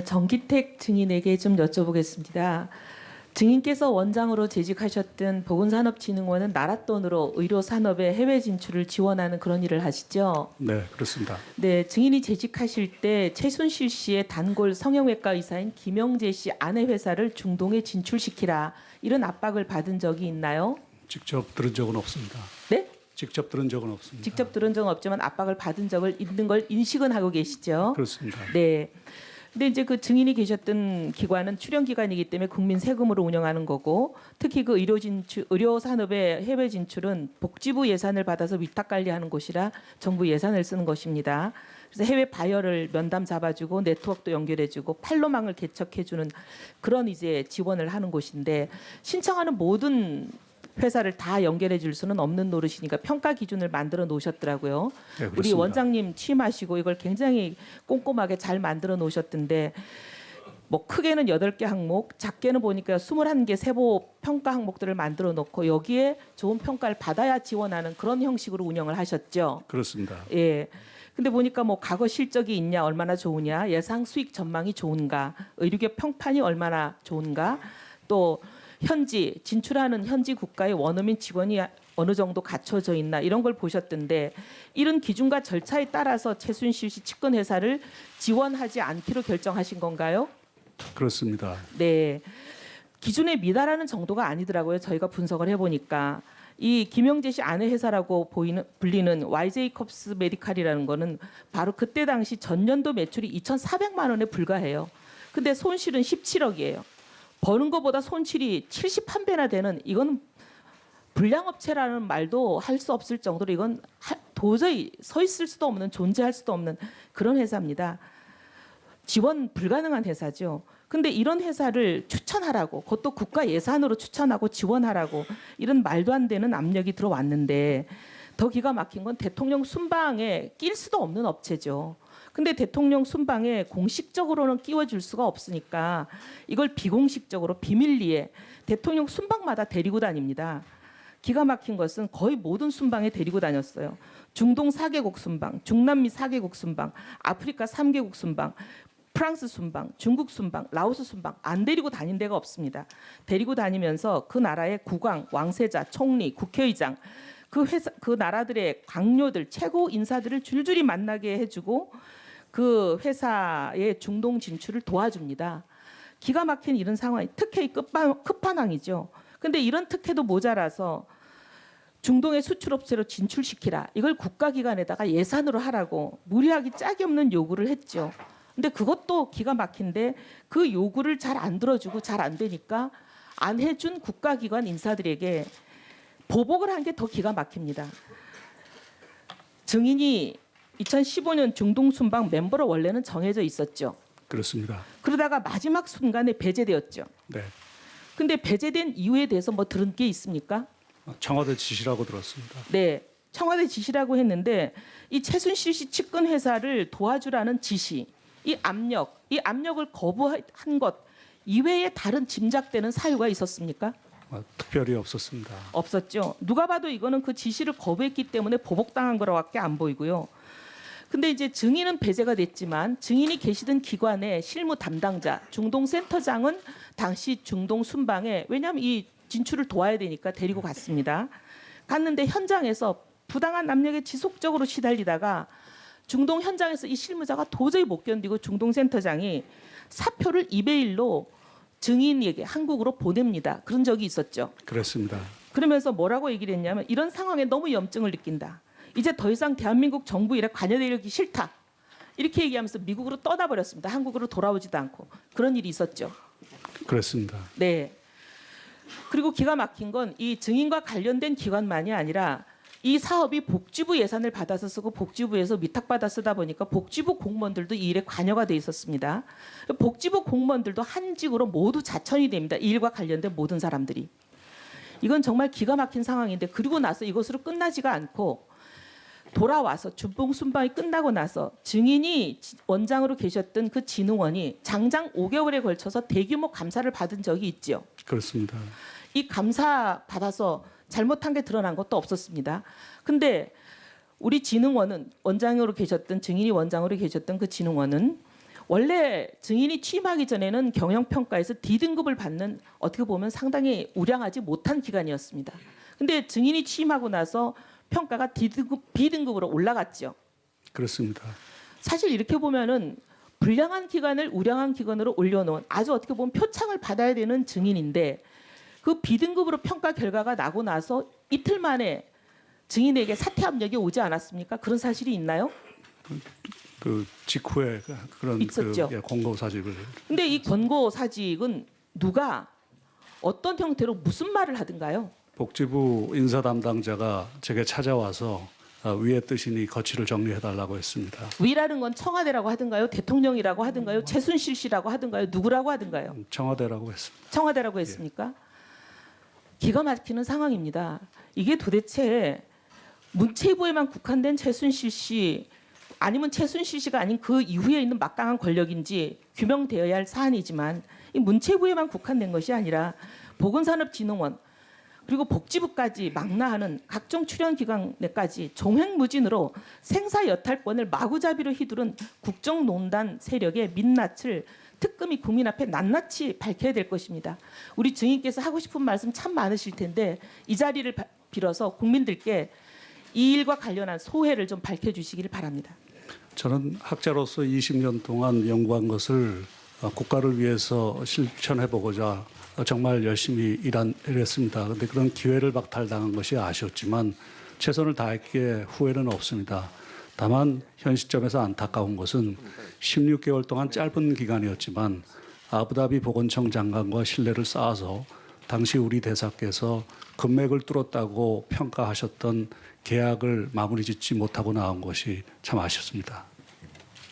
정기택 증인에게 좀 여쭤보겠습니다. 증인께서 원장으로 재직하셨던 보건산업진흥원은 나라 돈으로 의료산업의 해외 진출을 지원하는 그런 일을 하시죠? 네, 그렇습니다. 네, 증인이 재직하실 때 최순실 씨의 단골 성형외과 의사인 김영재 씨 아내 회사를 중동에 진출시키라 이런 압박을 받은 적이 있나요? 직접 들은 적은 없습니다. 네? 직접 들은 적은 없습니다. 직접 들은 적은 없지만 압박을 받은 적을 있는 걸 인식은 하고 계시죠? 그렇습니다. 네. 근데 이제 그 증인이 계셨던 기관은 출연 기관이기 때문에 국민 세금으로 운영하는 거고, 특히 그 의료 산업의 해외 진출은 복지부 예산을 받아서 위탁 관리하는 곳이라 정부 예산을 쓰는 것입니다. 그래서 해외 바이어를 면담 잡아주고 네트워크도 연결해주고 팔로망을 개척해주는 그런 이제 지원을 하는 곳인데, 신청하는 모든 회사를 다 연결해 줄 수는 없는 노릇이니까 평가 기준을 만들어 놓으셨더라고요. 네, 우리 그렇습니다. 원장님 취임하시고 이걸 굉장히 꼼꼼하게 잘 만들어 놓으셨던데, 뭐 크게는 8개 항목, 작게는 보니까 21개 세부 평가 항목들을 만들어 놓고 여기에 좋은 평가를 받아야 지원하는 그런 형식으로 운영을 하셨죠. 그렇습니다. 예. 근데 보니까 뭐 과거 실적이 있냐, 얼마나 좋으냐, 예상 수익 전망이 좋은가, 의료계 평판이 얼마나 좋은가, 또 현지 진출하는 현지 국가의 원어민 직원이 어느 정도 갖춰져 있나 이런 걸 보셨던데, 이런 기준과 절차에 따라서 최순실 씨 측근 회사를 지원하지 않기로 결정하신 건가요? 그렇습니다. 네. 기준에 미달하는 정도가 아니더라고요. 저희가 분석을 해보니까. 이 김영재 씨 아내 회사라고 불리는 YJ컵스 메디칼이라는 거는 바로 그때 당시 전년도 매출이 2,400만 원에 불과해요. 근데 손실은 17억이에요. 버는 것보다 손실이 71배나 되는, 이건 불량업체라는 말도 할 수 없을 정도로 이건 도저히 서 있을 수도 없는, 존재할 수도 없는 그런 회사입니다. 지원 불가능한 회사죠. 근데 이런 회사를 추천하라고, 그것도 국가 예산으로 추천하고 지원하라고, 이런 말도 안 되는 압력이 들어왔는데, 더 기가 막힌 건 대통령 순방에 낄 수도 없는 업체죠. 근데 대통령 순방에 공식적으로는 끼워줄 수가 없으니까 이걸 비공식적으로 비밀리에 대통령 순방마다 데리고 다닙니다. 기가 막힌 것은 거의 모든 순방에 데리고 다녔어요. 중동 4개국 순방, 중남미 4개국 순방, 아프리카 3개국 순방, 프랑스 순방, 중국 순방, 라오스 순방 안 데리고 다닌 데가 없습니다. 데리고 다니면서 그 나라의 국왕, 왕세자, 총리, 국회의장, 그 나라들의 강요들, 최고 인사들을 줄줄이 만나게 해주고 그 회사의 중동 진출을 도와줍니다. 기가 막힌 이런 상황이 특혜의 끝판왕이죠. 근데 이런 특혜도 모자라서 중동의 수출업체로 진출시키라, 이걸 국가기관에다가 예산으로 하라고 무리하기 짝이 없는 요구를 했죠. 근데 그것도 기가 막힌데, 그 요구를 잘 안 들어주고 잘 안 되니까 안 해준 국가기관 인사들에게 보복을 한 게 더 기가 막힙니다. 증인이 2015년 중동 순방 멤버로 원래는 정해져 있었죠. 그렇습니다. 그러다가 마지막 순간에 배제되었죠. 네. 근데 배제된 이유에 대해서 뭐 들은 게 있습니까? 청와대 지시라고 들었습니다. 네. 청와대 지시라고 했는데, 이 최순실 씨 측근 회사를 도와주라는 지시, 이 압력을 거부한 것 이외에 다른 짐작되는 사유가 있었습니까? 특별히 없었습니다. 없었죠. 누가 봐도 이거는 그 지시를 거부했기 때문에 보복당한 거라고밖에 안 보이고요. 근데 이제 증인은 배제가 됐지만 증인이 계시던 기관의 실무 담당자, 중동 센터장은 당시 중동 순방에, 왜냐하면 이 진출을 도와야 되니까 데리고 갔습니다. 갔는데 현장에서 부당한 압력에 지속적으로 시달리다가 중동 현장에서 이 실무자가 도저히 못 견디고 중동 센터장이 사표를 2대 1로 증인에게 한국으로 보냅니다. 그런 적이 있었죠. 그렇습니다. 그러면서 뭐라고 얘기를 했냐면, 이런 상황에 너무 염증을 느낀다. 이제 더 이상 대한민국 정부 일에 관여되기 싫다. 이렇게 얘기하면서 미국으로 떠나버렸습니다. 한국으로 돌아오지도 않고. 그런 일이 있었죠. 그렇습니다. 네. 그리고 기가 막힌 건 이 증인과 관련된 기관만이 아니라 이 사업이 복지부 예산을 받아서 쓰고 복지부에서 위탁받아 쓰다 보니까 복지부 공무원들도 이 일에 관여가 돼 있었습니다. 복지부 공무원들도 한직으로 모두 자천이 됩니다. 이 일과 관련된 모든 사람들이. 이건 정말 기가 막힌 상황인데, 그리고 나서 이것으로 끝나지가 않고 돌아와서 중동 순방이 끝나고 나서 증인이 원장으로 계셨던 그 진흥원이 장장 5개월에 걸쳐서 대규모 감사를 받은 적이 있죠. 그렇습니다. 이 감사 받아서 잘못한 게 드러난 것도 없었습니다. 근데 우리 진흥원은, 원장으로 계셨던, 증인이 원장으로 계셨던 그 진흥원은 원래 증인이 취임하기 전에는 경영평가에서 D등급을 받는 어떻게 보면 상당히 우량하지 못한 기관이었습니다. 근데 증인이 취임하고 나서 평가가 B등급으로 올라갔죠. 그렇습니다. 사실 이렇게 보면은 불량한 기관을 우량한 기관으로 올려놓은 아주 어떻게 보면 표창을 받아야 되는 증인인데 그 B등급으로 평가 결과가 나고 나서 이틀 만에 증인에게 사퇴 압력이 오지 않았습니까? 그런 사실이 있나요? 그 직후에 그런 있었죠. 공고 사직을 근데 이 권고 사직은 누가 어떤 형태로 무슨 말을 하든가요? 복지부 인사 담당자가 제게 찾아와서 위의 뜻이니 거취를 정리해달라고 했습니다. 위라는 건 청와대라고 하든가요? 대통령이라고 하든가요? 최순실 씨라고 하든가요? 누구라고 하든가요? 청와대라고 했습니다. 청와대라고 했습니까? 기가 막히는 상황입니다. 이게 도대체 문체부에만 국한된 최순실 씨 아니면 최순실 씨가 아닌 그 이후에 있는 막강한 권력인지 규명되어야 할 사안이지만 이 문체부에만 국한된 것이 아니라 보건산업진흥원 그리고 복지부까지 망라하는 각종 출연기관에까지 종횡무진으로 생사여탈권을 마구잡이로 휘두른 국정농단 세력의 민낯을 특검이 국민 앞에 낱낱이 밝혀야 될 것입니다. 우리 증인께서 하고 싶은 말씀 참 많으실 텐데 이 자리를 빌어서 국민들께 이 일과 관련한 소회를 좀 밝혀주시기를 바랍니다. 저는 학자로서 20년 동안 연구한 것을 국가를 위해서 실천해보고자 정말 열심히 일했습니다. 그런데 그런 기회를 박탈당한 것이 아쉬웠지만 최선을 다했기에 후회는 없습니다. 다만 현 시점에서 안타까운 것은 16개월 동안 짧은 기간이었지만 아부다비 보건청 장관과 신뢰를 쌓아서 당시 우리 대사께서 금맥을 뚫었다고 평가하셨던 계약을 마무리 짓지 못하고 나온 것이 참 아쉽습니다.